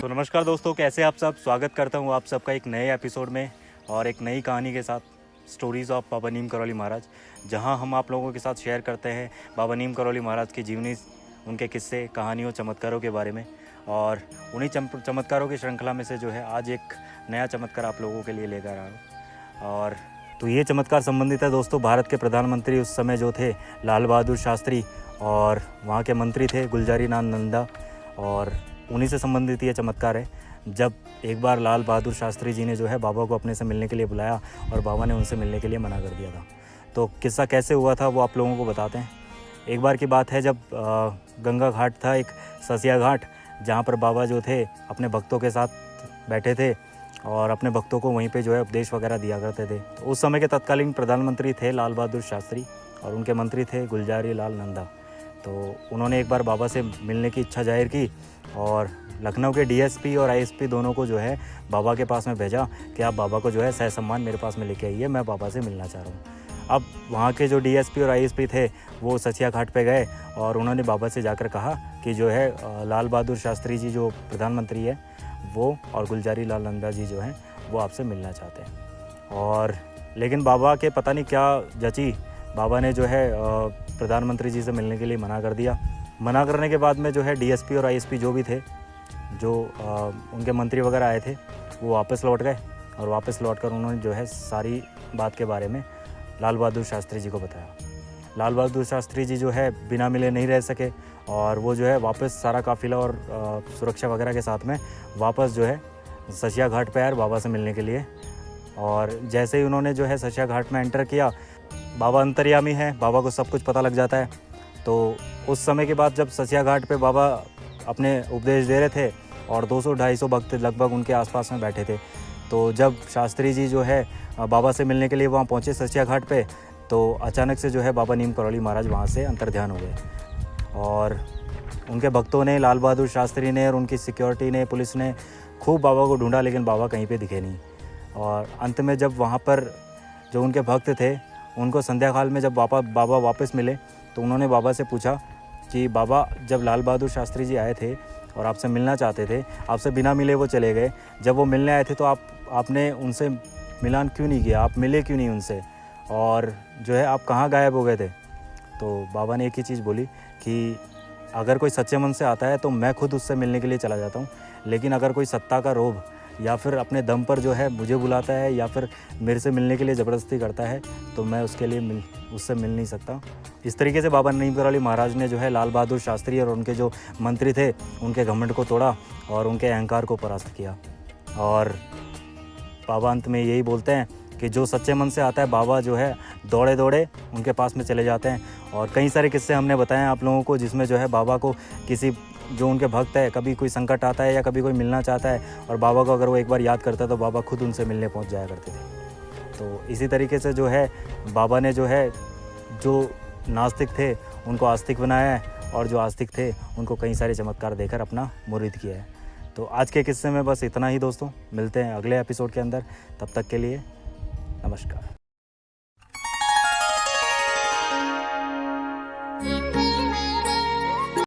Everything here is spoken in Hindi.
तो नमस्कार दोस्तों, कैसे आप सब। स्वागत करता हूँ आप सबका एक नए एपिसोड में और एक नई कहानी के साथ, स्टोरीज़ ऑफ बाबा नीम करौली महाराज, जहाँ हम आप लोगों के साथ शेयर करते हैं बाबा नीम करौली महाराज की जीवनी, उनके किस्से, कहानियों, चमत्कारों के बारे में। और उन्हीं चमत्कारों की श्रृंखला में से जो है आज एक नया चमत्कार आप लोगों के लिए लेकर आया हूँ। और तो ये चमत्कार संबंधित है दोस्तों भारत के प्रधानमंत्री उस समय जो थे लाल बहादुर शास्त्री, और वहाँ के मंत्री थे गुलजारी लाल नंदा, और उन्हीं से संबंधित ये चमत्कार है। जब एक बार लाल बहादुर शास्त्री जी ने जो है बाबा को अपने से मिलने के लिए बुलाया और बाबा ने उनसे मिलने के लिए मना कर दिया था। तो किस्सा कैसे हुआ था वो आप लोगों को बताते हैं। एक बार की बात है जब गंगा घाट था, एक ससिया घाट, जहाँ पर बाबा जो थे अपने भक्तों के साथ बैठे थे और अपने भक्तों को वहीं पे जो है उपदेश वगैरह दिया करते थे। तो उस समय के तत्कालीन प्रधानमंत्री थे लाल बहादुर शास्त्री और उनके मंत्री थे गुलजारी लाल नंदा। तो उन्होंने एक बार बाबा से मिलने की इच्छा जाहिर की और लखनऊ के डीएसपी और आईएसपी दोनों को जो है बाबा के पास में भेजा कि आप बाबा को जो है सहसम्मान मेरे पास में लेके आइए, मैं बाबा से मिलना चाह रहा हूँ। अब वहाँ के जो डीएसपी और आईएसपी थे वो ससिया घाट पे गए और उन्होंने बाबा से जाकर कहा कि जो है लाल बहादुर शास्त्री जी जो प्रधानमंत्री है वो और गुलजारी लाल नंदा जी जो हैं वो आपसे मिलना चाहते हैं। और लेकिन बाबा के पता नहीं क्या जची, बाबा ने जो है प्रधानमंत्री जी से मिलने के लिए मना कर दिया। मना करने के बाद में जो है डीएसपी और आईएसपी जो भी थे, जो उनके मंत्री वगैरह आए थे, वो वापस लौट गए और वापस लौटकर उन्होंने जो है सारी बात के बारे में लाल बहादुर शास्त्री जी को बताया। लाल बहादुर शास्त्री जी जो है बिना मिले नहीं रह सके और वो जो है वापस सारा काफिला और सुरक्षा वगैरह के साथ में वापस जो है ससिया घाट पे आए बाबा से मिलने के लिए। और जैसे ही उन्होंने जो है ससिया घाट में एंटर किया, बाबा अंतर्यामी है, बाबा को सब कुछ पता लग जाता है। तो उस समय के बाद जब ससिया घाट पे बाबा अपने उपदेश दे रहे थे और 200-250 भक्त लगभग उनके आसपास में बैठे थे, तो जब शास्त्री जी जो है बाबा से मिलने के लिए वहाँ पहुँचे ससिया घाट पे, तो अचानक से जो है बाबा नीम करौली महाराज वहाँ से अंतर्ध्यान हो गए। और उनके भक्तों ने, लाल बहादुर शास्त्री ने और उनकी सिक्योरिटी ने, पुलिस ने खूब बाबा को ढूंढा, लेकिन बाबा कहीं पे दिखे नहीं। और अंत में जब वहाँ पर जो उनके भक्त थे उनको संध्या काल में जब बाबा वापस मिले तो उन्होंने बाबा से पूछा कि बाबा, जब लाल बहादुर शास्त्री जी आए थे और आपसे मिलना चाहते थे, आपसे बिना मिले वो चले गए, जब वो मिलने आए थे तो आपने उनसे मिलान क्यों नहीं किया, आप मिले क्यों नहीं उनसे, और जो है आप कहाँ गायब हो गए थे। तो बाबा ने एक ही चीज़ बोली कि अगर कोई सच्चे मन से आता है तो मैं खुद उससे मिलने के लिए चला जाता हूँ, लेकिन अगर कोई सत्ता का रोब या फिर अपने दम पर जो है मुझे बुलाता है या फिर मेरे से मिलने के लिए ज़बरदस्ती करता है तो मैं उसके लिए उससे मिल नहीं सकता। इस तरीके से बाबा नीम करौली महाराज ने जो है लाल बहादुर शास्त्री और उनके जो मंत्री थे उनके घमंड को तोड़ा और उनके अहंकार को परास्त किया। और बाबा अंत में यही बोलते हैं कि जो सच्चे मन से आता है बाबा जो है दौड़े दौड़े उनके पास में चले जाते हैं। और कई सारे किस्से हमने बताए आप लोगों को जिसमें जो है बाबा को किसी जो उनके भक्त है, कभी कोई संकट आता है या कभी कोई मिलना चाहता है और बाबा को अगर वो एक बार याद करता है तो बाबा खुद उनसे मिलने पहुंच जाया करते थे। तो इसी तरीके से जो है बाबा ने जो है जो नास्तिक थे उनको आस्तिक बनाया है और जो आस्तिक थे उनको कई सारे चमत्कार देकर अपना मुरीद किया है। तो आज के किस्से में बस इतना ही दोस्तों, मिलते हैं अगले एपिसोड के अंदर। तब तक के लिए नमस्कार।